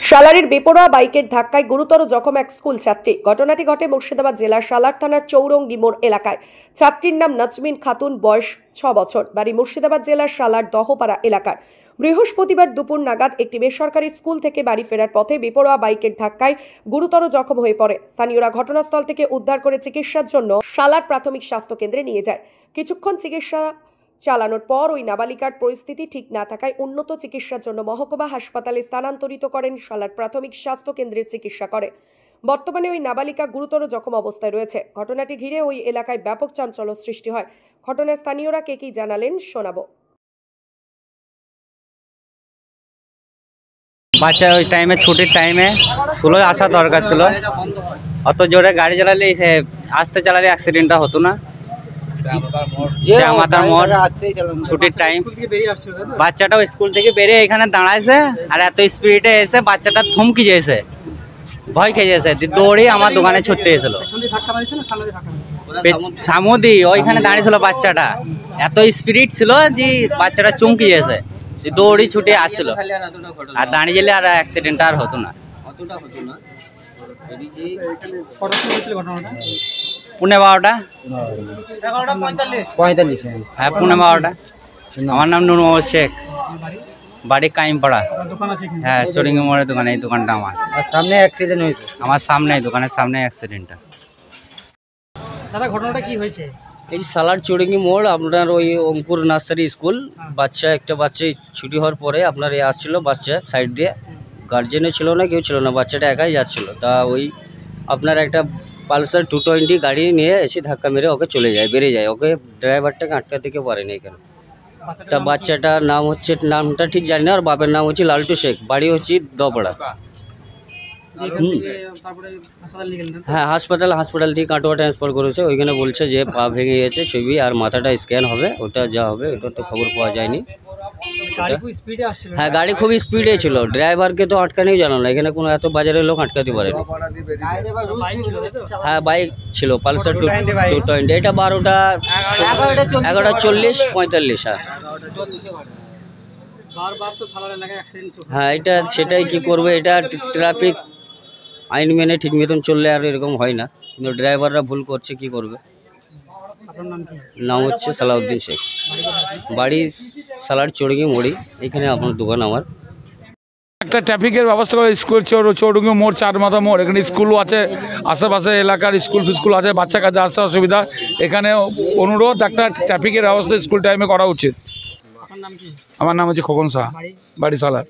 সালারের বেপরোয়া বাইকের ধাক্কায় গুরুতর জখম এক স্কুল ছাত্রী। ঘটনাটি ঘটে মুর্শিদাবাদ জেলার সালার থানার চৌরঙ্গি মোড় এলাকায়। ছাত্রীর নাম নাজমিন খাতুন, বয়স 6 বছর, বাড়ি মুর্শিদাবাদ জেলার সালার দহপাড়া এলাকার। বৃহস্পতিবার দুপুর নাগাদ একটি বেসরকারি স্কুল থেকে বাড়ি ফেরার পথে বেপরোয়া বাইকের ধাক্কায় গুরুতর জখম হয়ে পড়ে। স্থানীয়রা ঘটনাস্থল থেকে উদ্ধার করে চিকিৎসার জন্য সালার প্রাথমিক স্বাস্থ্য কেন্দ্রে নিয়ে যায়। কিছুক্ষণ চিকিৎসা চালানোর পর ওই নাবালিকার পরিস্থিতি ঠিক না থাকায় উন্নত চিকিৎসার জন্য মহকুমা হাসপাতালে স্থানান্তরিত করেন সালার প্রাথমিক স্বাস্থ্য কেন্দ্রের চিকিৎসা করে। বর্তমানে ওই নাবালিকা গুরুতর জখম অবস্থায় রয়েছে। ঘটনাটি ঘিরে ওই এলাকায় ব্যাপক চাঞ্চল্য সৃষ্টি হয়। ঘটনায় স্থানীয়রা কে কি জানালেন শোনাবো। বাচ্চা ওই টাইমে ছুটির টাইমে স্কুলে আসা দরকার ছিল, অত জোরে গাড়ি চালালে আস্তে চালালে অ্যাক্সিডেন্টটা হতো না। জামাতার মোড় ছুটির টাইম, বাচ্চাটাও স্কুল থেকে বেরিয়ে এখানে দাঁড়াইছে আর এত স্পিডে এসে বাচ্চাটা থমকি যেছে, ভয় খেয়ে যেছে, দৌড়ে আমার দোকানে ছুটতে এসেছিল। সামুদি ওইখানে দাঁড়িয়েছিল, বাচ্চাটা এত স্পিড ছিল যে বাচ্চাটা চমকি যেছে, দৌড়ি ছুটে আসছিল আর দাঁড়িয়ে গেলে আর অ্যাক্সিডেন্ট আর হতো না। 12:45। হ্যাঁ 12:45। আমার নাম নুর মোহাম্মদ শেখ, বাড়ি কাইমপাড়া। হ্যাঁ চৌরঙ্গি মোড়ের দোকানে, এই দোকানটা আমার সামনে অ্যাক্সিডেন্ট হয়েছে। আমার সামনে দোকানের সামনে অ্যাক্সিডেন্টটা। দাদা ঘটনাটা কি হয়েছে? এই সালার চৌরঙ্গি মোড় আপনার ওই অঙ্কুর নার্সারি স্কুল, একটা বাচ্চা ছুটি হওয়ার পরে আপনার আসছিল, বাচ্চা সাইড দিয়ে, গার্জেনও ছিল না, কেউ ছিল না, বাচ্চাটা একাই যাচ্ছিল। তা ওই আপনার একটা পালসার 220 গাড়ি নিয়ে এসে ধাক্কা মেরে ওকে চলে যায়, বেরিয়ে যায়। ওকে ড্রাইভারটাকে আটকাতে পারেনি এখানে। তা বাচ্চাটার নামটা ঠিক জানি না, আর বাপের নাম হচ্ছে লালটু শেখ, বাড়ি হচ্ছে দপাড়া। হ্যাঁ হাসপাতাল থেকে কাটোয়া ট্রান্সফার করেছে। ওইখানে বলছে যে পা ভেঙে গেছে, ছবি আর মাথাটা স্ক্যান হবে, ওটা যা হবে, এটা তো খবর পাওয়া যায়নি। হ্যাঁ গাড়ি খুব স্পিডে ছিল, ড্রাইভারকে তো আটকানোই জানো না, এখানে কোনো এত বাজারের লোক আটকাতে পারেনি। হ্যাঁ বাইক ছিল পালসার 220, এটা 11:40-45। হ্যাঁ এটা সেটাই কি করবে, এটা ট্রাফিক আইন মেনে ঠিক মতন চললে আর এরকম হয় না, কিন্তু ড্রাইভাররা ভুল করছে, কি করবে। নাম হচ্ছে সালাউদ্দিন শেখ, বাড়ি সালার চৌরঙ্গি মোড়ি, এখানে আপনার দোকান আমার। একটা ট্রাফিকের ব্যবস্থা করে স্কুল চৌরঙ্গি মোড়, চারমাথা মোড়, এখানে স্কুলও আছে, আশেপাশে এলাকার স্কুল আছে, বাচ্চা কাছে আসতে অসুবিধা। এখানে অনুরোধ একটা ট্রাফিকের ব্যবস্থা স্কুল টাইমে করা উচিত। আমার নাম হচ্ছে খোকন শাহ, বাড়ি সালার।